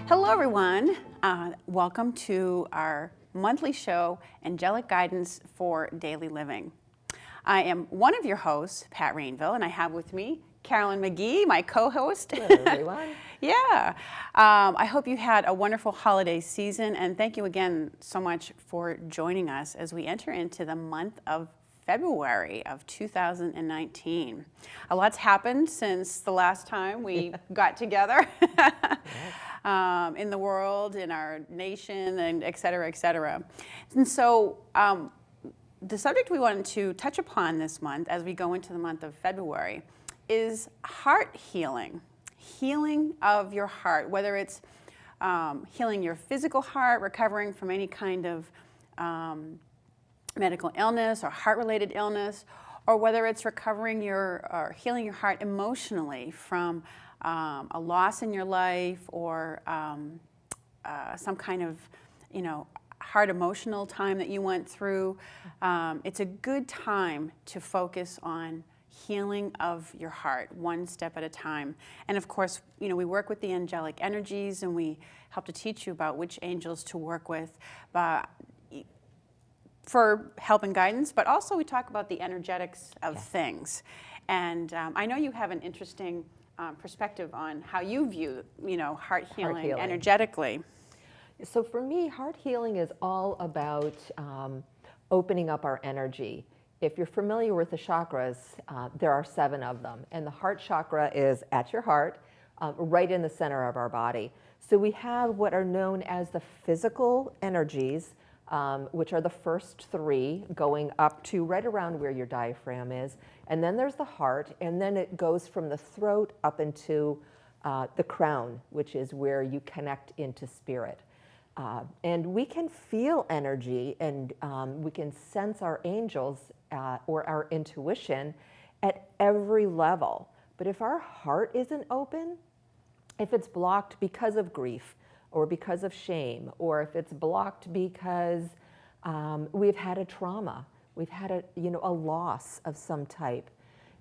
Hello, everyone. Welcome to our monthly show, Angelic Guidance for Daily Living. I am one of your hosts, Pat Rainville, and I have with me Carolyn McGee, my co-host. Hello, everyone. Yeah. I hope you had a wonderful holiday season, and thank you again so much for joining us as we enter into the month of February of 2019. A lot's happened since the last time we got together. In the world, in our nation, and et cetera, et cetera. And so the subject we wanted to touch upon this month as we go into the month of February is heart healing. Healing of your heart, whether it's healing your physical heart, recovering from any kind of medical illness or heart-related illness, or whether it's recovering or healing your heart emotionally from a loss in your life or some kind of, hard emotional time that you went through. It's a good time to focus on healing of your heart, one step at a time. And of course, we work with the angelic energies, and we help to teach you about which angels to work with for help and guidance, but also we talk about the energetics of things. And I know you have an interesting perspective on how you view, heart healing energetically. So for me, heart healing is all about opening up our energy. If you're familiar with the chakras, there are 7 of them, and the heart chakra is at your heart, right in the center of our body. So we have what are known as the physical energies, which are the first 3, going up to right around where your diaphragm is. And then there's the heart, and then it goes from the throat up into the crown, which is where you connect into spirit. And we can feel energy, and we can sense our angels or our intuition at every level. But if our heart isn't open, if it's blocked because of grief, or because of shame, or if it's blocked because we've had a trauma, we've had a loss of some type,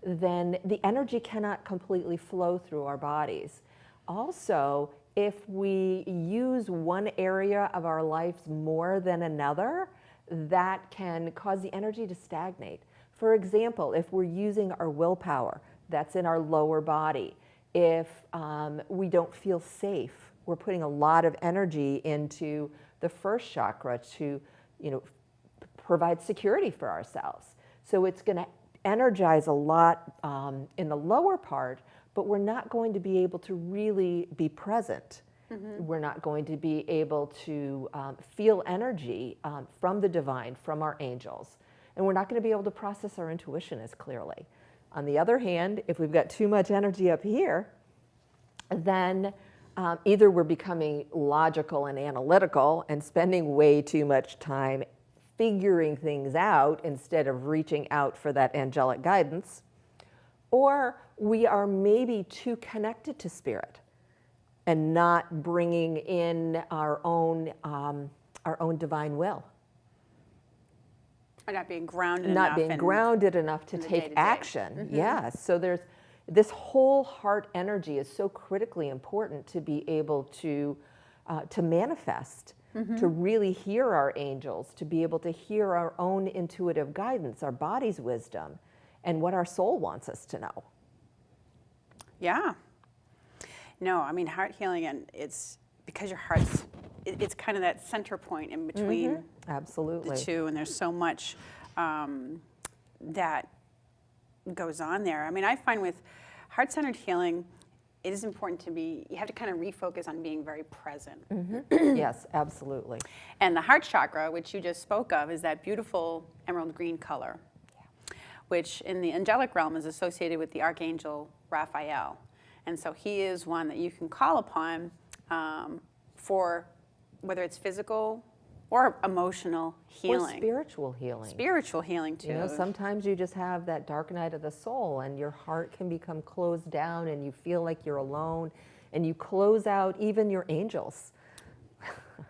then the energy cannot completely flow through our bodies. Also, if we use one area of our lives more than another, that can cause the energy to stagnate. For example, if we're using our willpower, that's in our lower body. If we don't feel safe, we're putting a lot of energy into the first chakra to, provide security for ourselves. So it's going to energize a lot in the lower part, but we're not going to be able to really be present. Mm-hmm. We're not going to be able to feel energy from the divine, from our angels. And we're not going to be able to process our intuition as clearly. On the other hand, if we've got too much energy up here, then either we're becoming logical and analytical and spending way too much time figuring things out instead of reaching out for that angelic guidance, or we are maybe too connected to spirit and not bringing in our own divine will. Or not being grounded not enough. Being grounded enough to take action. Mm-hmm. Yes. So there's this whole heart energy is so critically important to be able to manifest, mm-hmm. to really hear our angels, to be able to hear our own intuitive guidance, our body's wisdom, and what our soul wants us to know. Yeah. No, I mean, heart healing, and it's because your heart's, it's kind of that center point in between mm-hmm. Absolutely. the two, and there's so much that goes on there. I mean, I find with heart-centered healing, it is important you have to kind of refocus on being very present. Mm-hmm. Yes, absolutely. And the heart chakra, which you just spoke of, is that beautiful emerald green color, which in the angelic realm is associated with the archangel Raphael. And so he is one that you can call upon for whether it's physical or emotional healing. Or spiritual healing. Spiritual healing, too. Sometimes you just have that dark night of the soul, and your heart can become closed down, and you feel like you're alone, and you close out even your angels.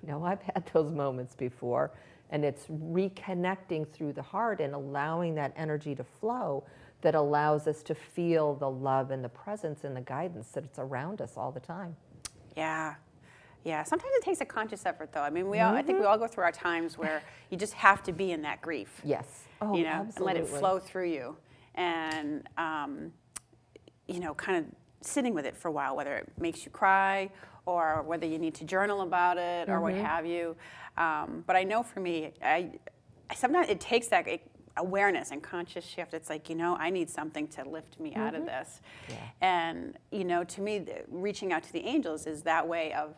Now, I've had those moments before, and it's reconnecting through the heart and allowing that energy to flow that allows us to feel the love and the presence and the guidance that it's around us all the time. Yeah. Yeah, sometimes it takes a conscious effort, though. I mean, I think we all go through our times where you just have to be in that grief. Yes. Oh, And absolutely. let it flow through you, and kind of sitting with it for a while, whether it makes you cry or whether you need to journal about it or what have you. But I know for me, I sometimes it takes that awareness and conscious shift. It's like, I need something to lift me out of this. Yeah. And, to me, reaching out to the angels is that way of,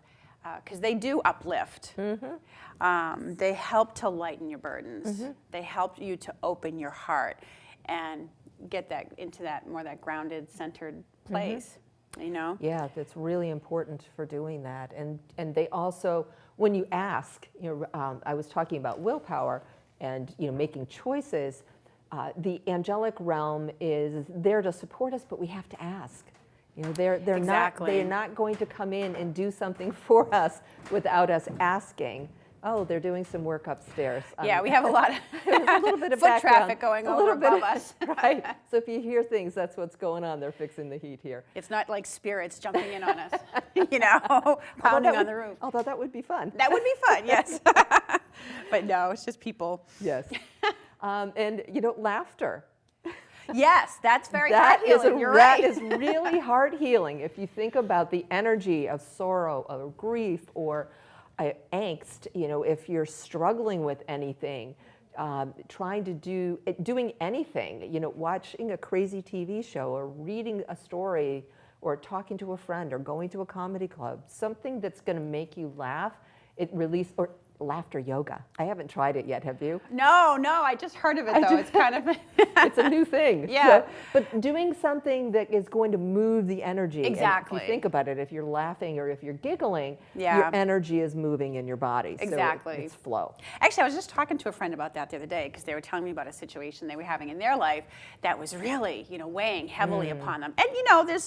because they do uplift. They help to lighten your burdens. They help you to open your heart and get that into that grounded, centered place. Yeah, that's really important for doing that. And they also, when you ask, I was talking about willpower and making choices. The angelic realm is there to support us, but we have to ask. They're not going to come in and do something for us without us asking. Oh, they're doing some work upstairs. Yeah, we have a lot of there's a little bit of foot traffic going over above us. Right. So if you hear things, that's what's going on. They're fixing the heat here. It's not like spirits jumping in on us, pounding on the roof. Although that would be fun. That would be fun, yes. But no, it's just people. Yes. And laughter. Yes, that's very heart healing. You're right. That is really heart healing. If you think about the energy of sorrow, of grief, or angst, if you're struggling with anything, doing anything, watching a crazy TV show or reading a story or talking to a friend or going to a comedy club, something that's going to make you laugh, or laughter yoga. I haven't tried it yet, have you? No, I just heard of it though. It's kind of it's a new thing. Yeah. But doing something that is going to move the energy. Exactly. And if you think about it, if you're laughing or if you're giggling, Yeah. your energy is moving in your body. Exactly. So it's flow. Actually, I was just talking to a friend about that the other day because they were telling me about a situation they were having in their life that was really, weighing heavily upon them. And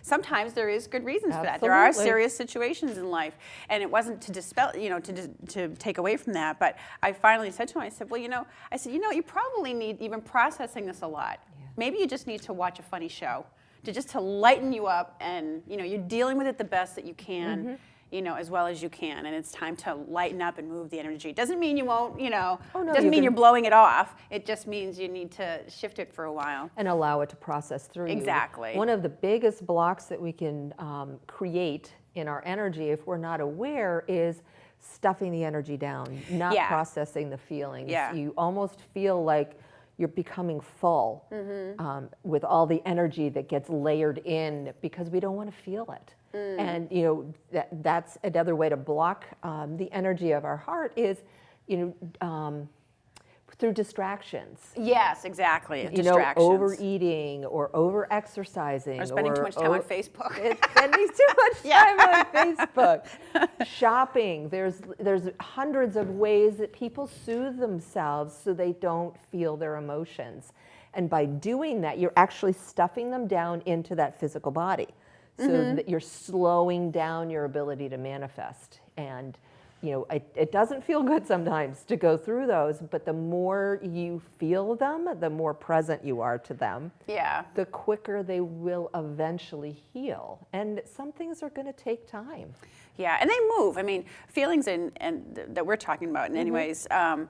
sometimes there is good reasons for that. There are Absolutely. serious situations in life, and it wasn't to dispel, to take away from that. But I finally said to him, I said, well, you probably need, even processing this a lot. Yeah. Maybe you just need to watch a funny show to lighten you up, and you're dealing with it the best that you can. As well as you can, and it's time to lighten up and move the energy. Doesn't mean you won't, doesn't mean you're blowing it off. It just means you need to shift it for a while. And allow it to process through you. Exactly. One of the biggest blocks that we can create in our energy, if we're not aware, is stuffing the energy down, not processing the feelings. Yeah. You almost feel like you're becoming full with all the energy that gets layered in because we don't want to feel it. And that's another way to block the energy of our heart is, through distractions. Yes, exactly. Distractions. Overeating or over-exercising. Or spending too much time on Facebook. Spending too much time on Facebook. Shopping. There's hundreds of ways that people soothe themselves so they don't feel their emotions. And by doing that, you're actually stuffing them down into that physical body. So that you're slowing down your ability to manifest. And it doesn't feel good sometimes to go through those, but the more you feel them, the more present you are to them, the quicker they will eventually heal. And some things are going to take time. Yeah, and they move. I mean, feelings and that we're talking about in any ways, the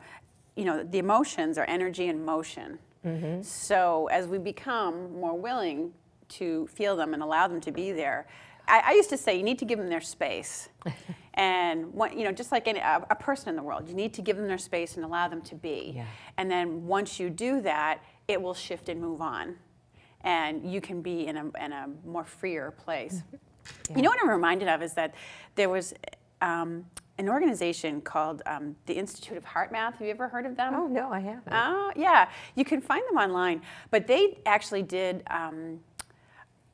emotions are energy in motion. So as we become more willing to feel them and allow them to be there, I used to say you need to give them their space. And just like a person in the world, you need to give them their space and allow them to be. Yeah. And then once you do that, it will shift and move on. And you can be in a more freer place. Yeah. You know what I'm reminded of is that there was an organization called the Institute of Heart Math. Have you ever heard of them? Oh, no, I haven't. Oh, yeah. You can find them online. But they actually did,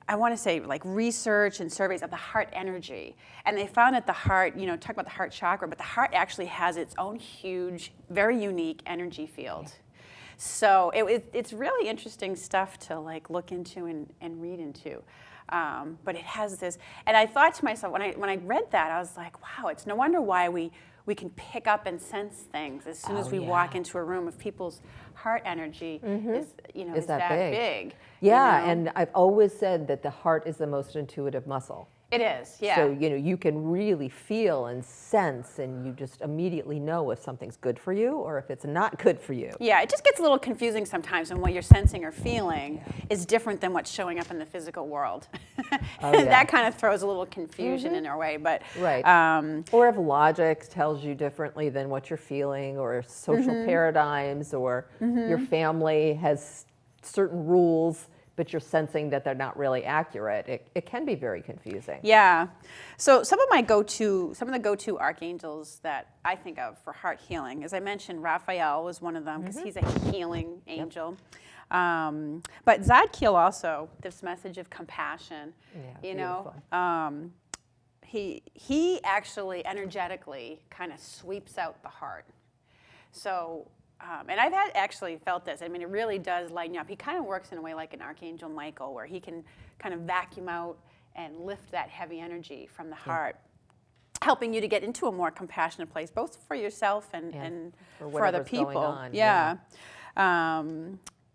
I want to say, like research and surveys of the heart energy. And they found that the heart, talk about the heart chakra, but the heart actually has its own huge, very unique energy field. Yeah. So it's really interesting stuff to look into and read into. But it has this, and I thought to myself, when I read that, I was like, wow, it's no wonder why we can pick up and sense things as soon as we walk into a room if people's heart energy is that big. Yeah, and I've always said that the heart is the most intuitive muscle. It is, yeah. So, you can really feel and sense, and you just immediately know if something's good for you or if it's not good for you. Yeah, it just gets a little confusing sometimes when what you're sensing or feeling is different than what's showing up in the physical world. Oh, yeah. That kind of throws a little confusion in our way. But Right. Or if logic tells you differently than what you're feeling, or social paradigms, or your family has certain rules, but you're sensing that they're not really accurate, it can be very confusing. yeah, so some of the go-to archangels that I think of for heart healing, as I mentioned, Raphael was one of them because he's a healing angel. But Zadkiel also, this message of compassion, he actually energetically kind of sweeps out the heart. So, and I've actually felt this. I mean, it really does lighten you up. He kind of works in a way like an Archangel Michael, where he can kind of vacuum out and lift that heavy energy from the heart, helping you to get into a more compassionate place, both for yourself and for other people. Going on. Yeah.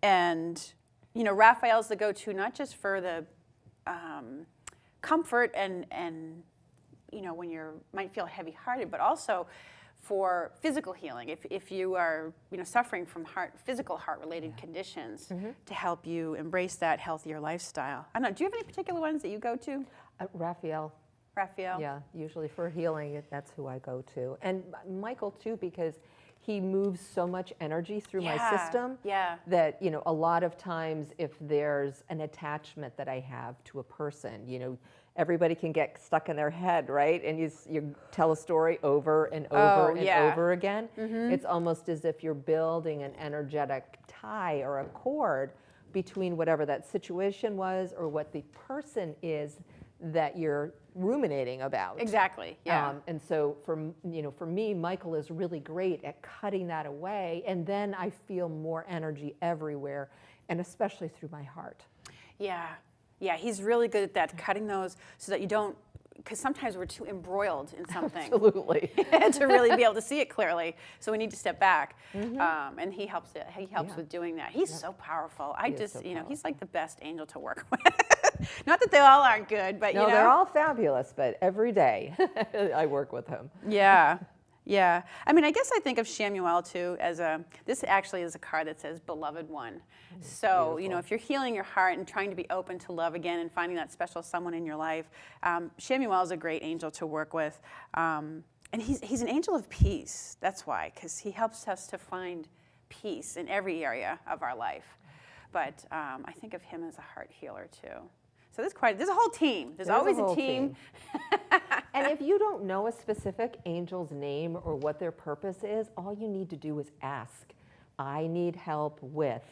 And, Raphael's the go-to, not just for the comfort and when you might feel heavy-hearted, but also for physical healing, if you are suffering from physical heart-related conditions, to help you embrace that healthier lifestyle. I don't know, do you have any particular ones that you go to? Raphael. Raphael? Yeah, usually for healing, that's who I go to. And Michael too, because he moves so much energy through my system that, a lot of times if there's an attachment that I have to a person, everybody can get stuck in their head, right? And you tell a story over and over over again. It's almost as if you're building an energetic tie or a cord between whatever that situation was or what the person is that you're ruminating about. Exactly, yeah. And so for me, Michael is really great at cutting that away, and then I feel more energy everywhere, and especially through my heart. Yeah. Yeah, he's really good at that, cutting those so that you don't, because sometimes we're too embroiled in something. Absolutely. To really be able to see it clearly. So we need to step back. And he helps with doing that. He's so powerful. He's like the best angel to work with. Not that they all aren't good, but No, they're all fabulous, but every day I work with him. Yeah. Yeah. I mean, I guess I think of Shamuel too as this actually is a card that says beloved one. So, beautiful. If you're healing your heart and trying to be open to love again and finding that special someone in your life, Shamuel is a great angel to work with. And he's an angel of peace. That's why, because he helps us to find peace in every area of our life. But I think of him as a heart healer too. So there's a whole team. There's always a team. And if you don't know a specific angel's name or what their purpose is, all you need to do is ask. I need help with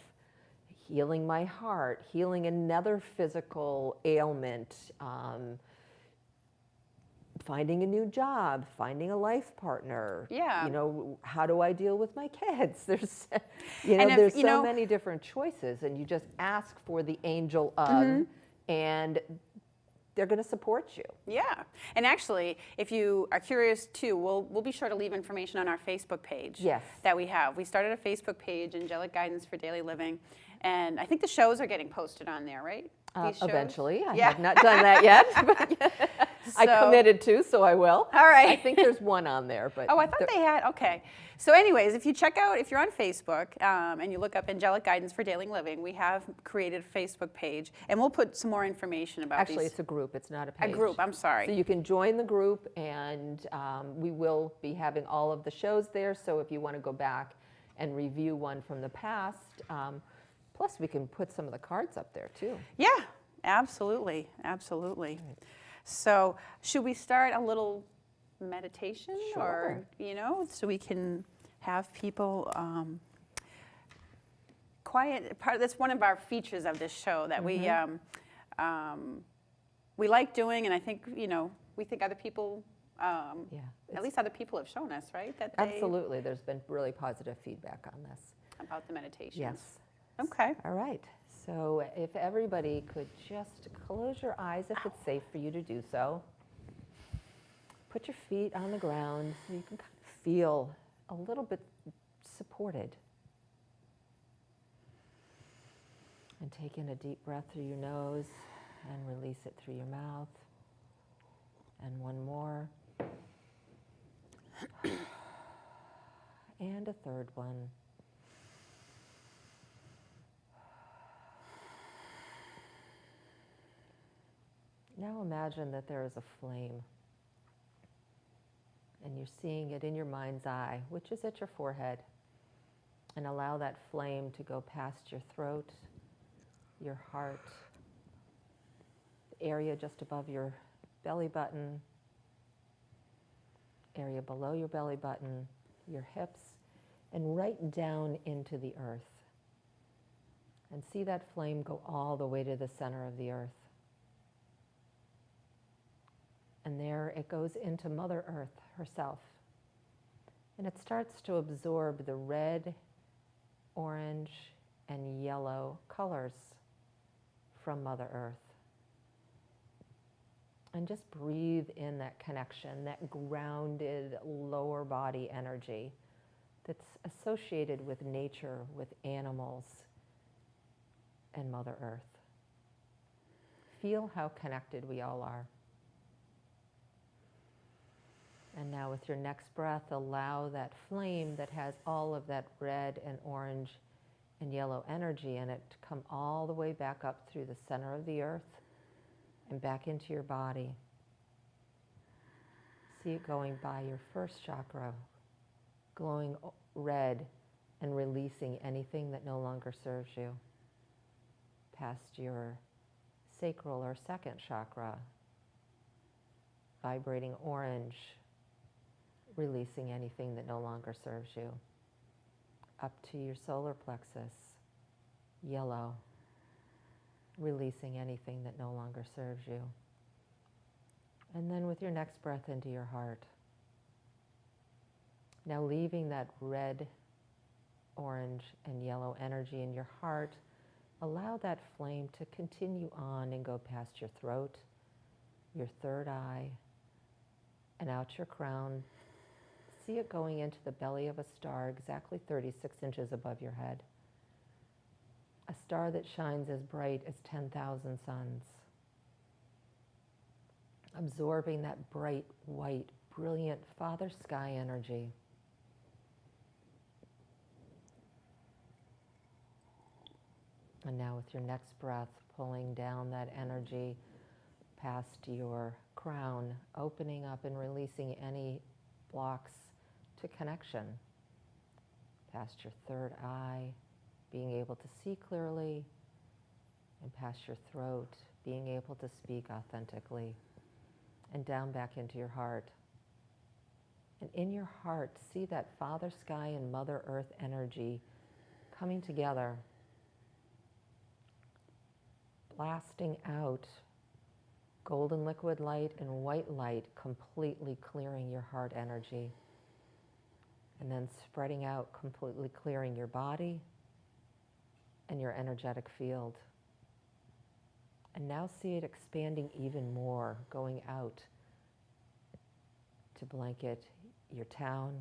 healing my heart, healing another physical ailment, finding a new job, finding a life partner. Yeah. How do I deal with my kids? There's, there's so many different choices, and you just ask for the angel of, and they're going to support you. Yeah. And actually, if you are curious too, we'll be sure to leave information on our Facebook page. Yes. That we have. We started a Facebook page, Angelic Guidance for Daily Living, and I think the shows are getting posted on there, right? These shows? Eventually. I have not done that yet. But I committed to, so I will. All right. I think there's one on there. But I thought they had. Okay. So anyways, if you're on Facebook and you look up Angelic Guidance for Daily Living, we have created a Facebook page, and we'll put some more information about these. Actually, it's a group. It's not a page. A group, I'm sorry. So you can join the group, and we will be having all of the shows there. So if you want to go back and review one from the past, plus we can put some of the cards up there too. Yeah, absolutely, absolutely. Right. So should we start a little meditation? Sure. Or, so we can have people quiet. That's one of our features of this show that we like doing, and I think, we think other people, at least other people have shown us, right? That Absolutely. There's been really positive feedback on this. About the meditations. Yes. Okay. All right. So if everybody could just close your eyes if it's safe for you to do so. Put your feet on the ground so you can kind of feel a little bit supported. And take in a deep breath through your nose and release it through your mouth. third one. Now imagine that there is a flame, and you're seeing it in your mind's eye, which is at your forehead. And allow that flame to go past your throat, your heart, the area just above your belly button, area below your belly button, your hips, and right down into the earth. And see that flame go all the way to the center of the earth. And there it goes into Mother Earth herself. And it starts to absorb the red, orange, and yellow colors from Mother Earth. And just breathe in that connection, that grounded lower body energy that's associated with nature, with animals, and Mother Earth. Feel how connected we all are. And now with your next breath, allow that flame that has all of that red and orange and yellow energy in it to come all the way back up through the center of the earth and back into your body. See it going by your first chakra, glowing red and releasing anything that no longer serves you. Past your sacral or second chakra, vibrating orange, releasing anything that no longer serves you. Up to your solar plexus, yellow, releasing anything that no longer serves you. And then with your next breath into your heart. Now leaving that red, orange, and yellow energy in your heart, allow that flame to continue on and go past your throat, your third eye, and out your crown. See it going into the belly of a star exactly 36 inches above your head. A star that shines as bright as 10,000 suns. Absorbing that bright, white, brilliant Father Sky energy. And now with your next breath, pulling down that energy past your crown, opening up and releasing any blocks to connection. Past your third eye, being able to see clearly, and past your throat, being able to speak authentically, and down back into your heart. And in your heart, see that Father Sky and Mother Earth energy coming together, blasting out golden liquid light and white light, completely clearing your heart energy. And then spreading out, completely clearing your body and your energetic field. And now see it expanding even more, going out to blanket your town,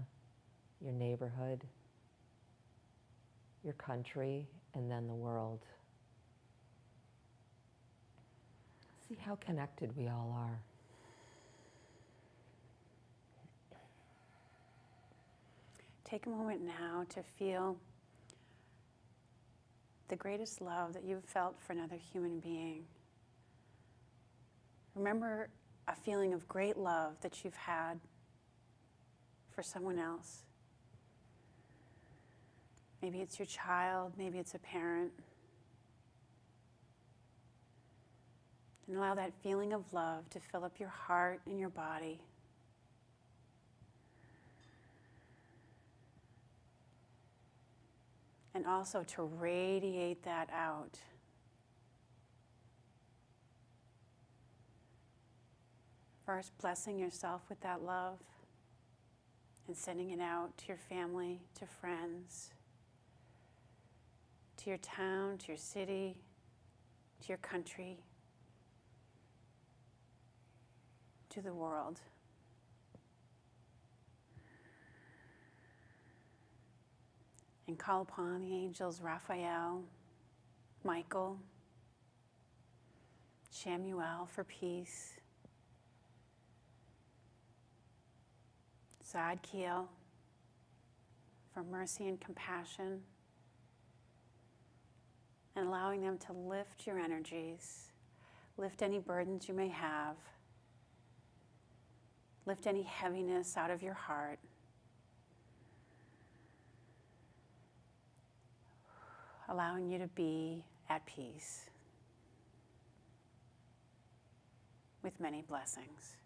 your neighborhood, your country, and then the world. See how connected we all are. Take a moment now to feel the greatest love that you've felt for another human being. Remember a feeling of great love that you've had for someone else. Maybe it's your child, maybe it's a parent. And allow that feeling of love to fill up your heart and your body. And also to radiate that out. First, blessing yourself with that love and sending it out to your family, to friends, to your town, to your city, to your country, to the world. And call upon the angels Raphael, Michael, Shamuel for peace, Zadkiel for mercy and compassion, and allowing them to lift your energies, lift any burdens you may have, lift any heaviness out of your heart. Allowing you to be at peace with many blessings.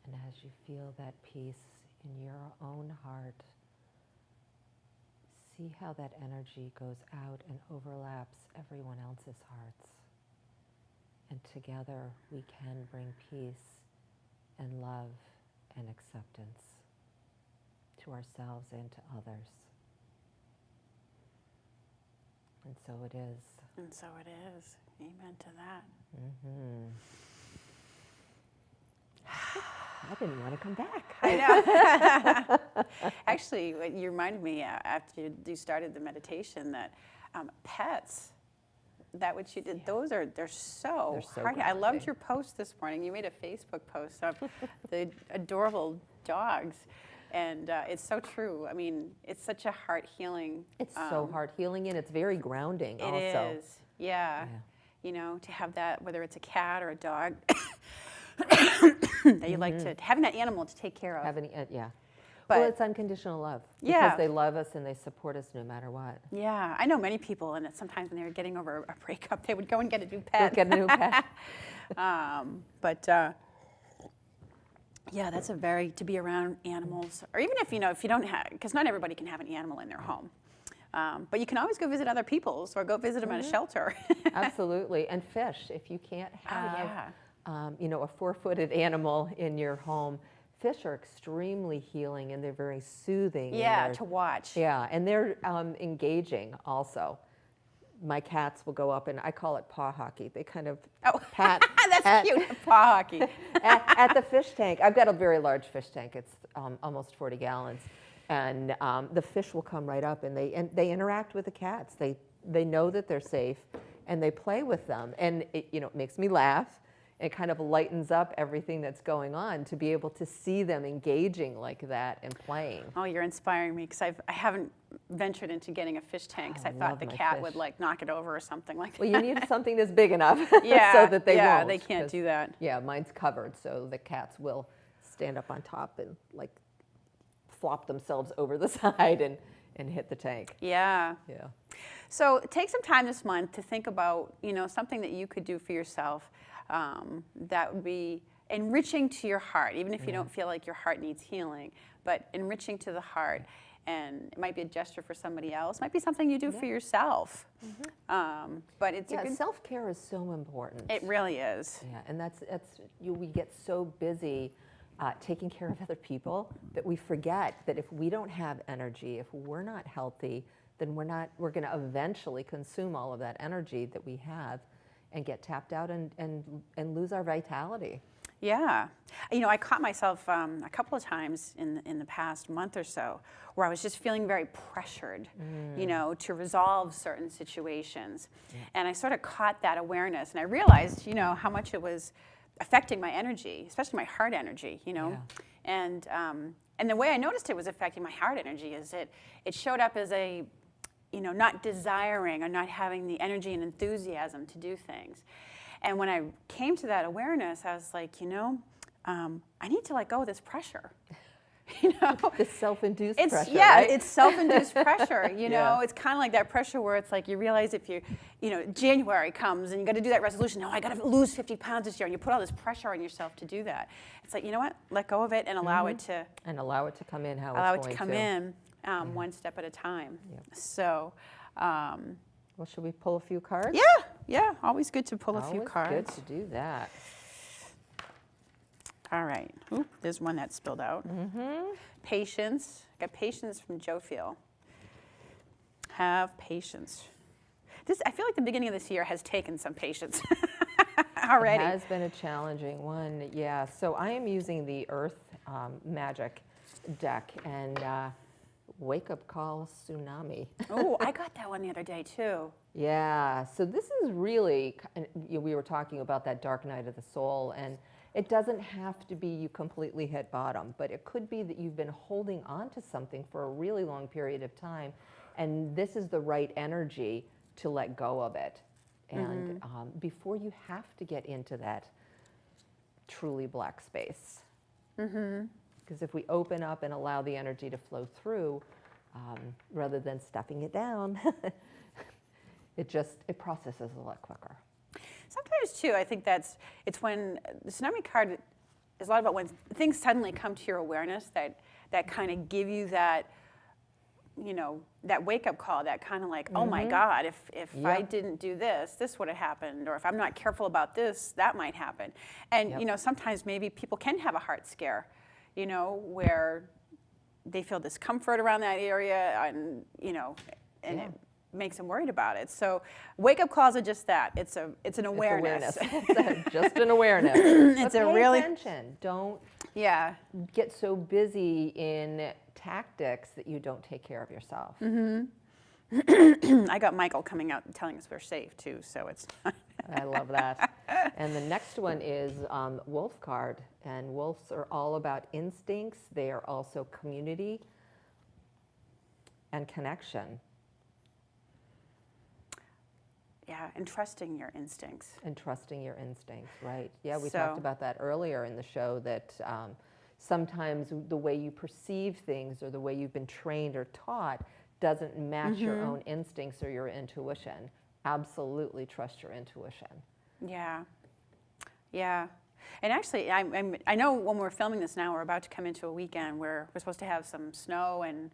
And as you feel that peace in your own heart, see how that energy goes out and overlaps everyone else's hearts. And together we can bring peace and love and acceptance to ourselves and to others. And so it is. And so it is. Amen to that. Mm-hmm. I didn't want to come back. I know. Actually, you reminded me after you started the meditation that pets, that what you did, they're so hard. I loved grounding. your post this morning. You made a Facebook post of the adorable dogs. And it's so true. I mean, it's such a heart healing. It's so heart healing, and it's very grounding also. It is, yeah. You know, to have that, whether it's a cat or a dog, that you like to, having that animal to take care of. Yeah. But, well, it's unconditional love. Yeah. Because they love us and they support us no matter what. Yeah, I know many people, and sometimes when they were getting over a breakup, they would go and get a new pet. Get a new pet. Yeah, that's to be around animals, or even if you don't have, because not everybody can have an animal in their home. But you can always go visit other people's or go visit them at a shelter. Absolutely. And fish, if you can't have, a 4-footed animal in your home, fish are extremely healing and they're very soothing. Yeah, to watch. Yeah, and they're engaging also. My cats will go up, and I call it paw hockey. They kind of pat. That's cute, paw hockey. at the fish tank. I've got a very large fish tank. It's almost 40 gallons. And the fish will come right up, and they interact with the cats. They know that they're safe, and they play with them. And it makes me laugh. It kind of lightens up everything that's going on to be able to see them engaging like that and playing. Oh, you're inspiring me, because I haven't ventured into getting a fish tank, because I thought the cat would knock it over or something like that. Well, you need something that's big enough so that they won't. Yeah, they can't do that. Yeah, mine's covered, so the cats will stand up on top and flop themselves over the side and hit the tank. Yeah. Yeah. So take some time this month to think about, something that you could do for yourself that would be enriching to your heart, even if you don't feel like your heart needs healing, but enriching to the heart. And it might be a gesture for somebody else. It might be something you do for yourself. But it's self-care is so important. It really is. Yeah, and we get so busy taking care of other people that we forget that if we don't have energy, if we're not healthy, then we're going to eventually consume all of that energy that we have and get tapped out and lose our vitality. Yeah. I caught myself a couple of times in the past month or so where I was just feeling very pressured, to resolve certain situations. And I sort of caught that awareness, and I realized, how much it was affecting my energy, especially my heart energy, And the way I noticed it was affecting my heart energy is it showed up as a not desiring or not having the energy and enthusiasm to do things. And when I came to that awareness, I was like, I need to let go of this pressure. This self-induced pressure, Yeah, right? it's self-induced pressure, It's kind of like that pressure where it's like you realize if January comes and you got to do that resolution, I got to lose 50 pounds this year, and you put all this pressure on yourself to do that. It's like, you know what? Let go of it and allow it to... And allow it to come in how allow it's it to going come in one step at a time. Yep. So... well, should we pull a few cards? Yeah, always good to pull a few Always cards. good to do that. All right. Oop, there's one that spilled out. Patience. Got patience from Joe Feel. Have patience. I feel like the beginning of this year has taken some patience already. It has been a challenging one, yeah. So I am using the Earth Magic deck, and Wake Up Call Tsunami. Oh, I got that one the other day too. Yeah, so this is really, we were talking about that dark night of the soul, and It doesn't have to be you completely hit bottom, but it could be that you've been holding on to something for a really long period of time, and this is the right energy to let go of it. And before you have to get into that truly black space. Because if we open up and allow the energy to flow through, rather than stuffing it down, it processes a lot quicker. Sometimes too, I think it's when the tsunami card is a lot about when things suddenly come to your awareness that kind of give you that, that wake up call, that kind of like, oh my God, if I didn't do this, this would have happened, or if I'm not careful about this, that might happen. And sometimes maybe people can have a heart scare, where they feel discomfort around that area, and it makes them worried about it. So wake-up calls are just that. It's an awareness. It's just an awareness. It's but a pay really attention. Don't get so busy in tactics that you don't take care of yourself. I got Michael coming out and telling us we're safe too, so it's I love that. And the next one is Wolf card. And wolves are all about instincts. They are also community and connection. Yeah, and trusting your instincts. And trusting your instincts, right. Yeah, we talked about that earlier in the show, that sometimes the way you perceive things or the way you've been trained or taught doesn't match your own instincts or your intuition. Absolutely trust your intuition. Yeah. Yeah. And actually, I know when we're filming this now, we're about to come into a weekend where we're supposed to have some snow and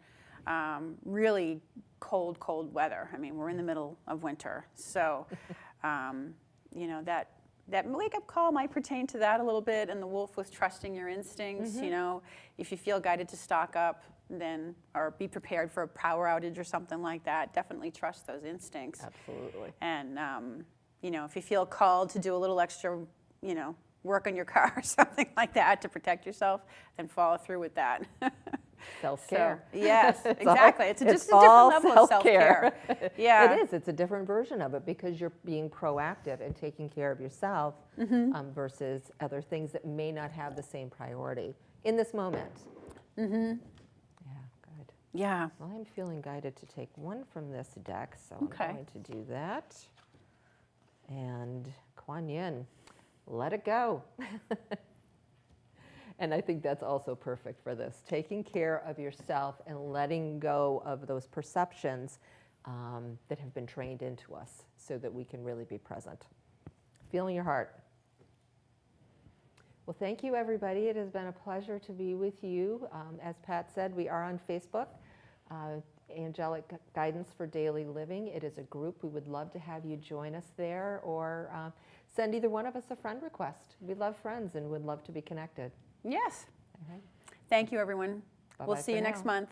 really cold weather. I mean, we're in the middle of winter. So, that wake-up call might pertain to that a little bit, and the wolf was trusting your instincts. If you feel guided to stock up, then, or be prepared for a power outage or something like that, definitely trust those instincts. Absolutely. And, if you feel called to do a little extra, work on your car or something like that to protect yourself, then follow through with that. Self-care. So, yes, exactly. It's just a different level of self-care. Yeah. It is. It's a different version of it because you're being proactive and taking care of yourself versus other things that may not have the same priority in this moment. Yeah, good. Yeah. Well, I'm feeling guided to take one from this deck, so I'm going to do that. And Kuan Yin, let it go. And I think that's also perfect for this. Taking care of yourself and letting go of those perceptions that have been trained into us so that we can really be present. Feeling your heart. Well, thank you, everybody. It has been a pleasure to be with you. As Pat said, we are on Facebook, Angelic Guidance for Daily Living. It is a group. We would love to have you join us there, or send either one of us a friend request. We love friends and would love to be connected. Yes. All right. Thank you, everyone. Bye-bye We'll see for you next now. month.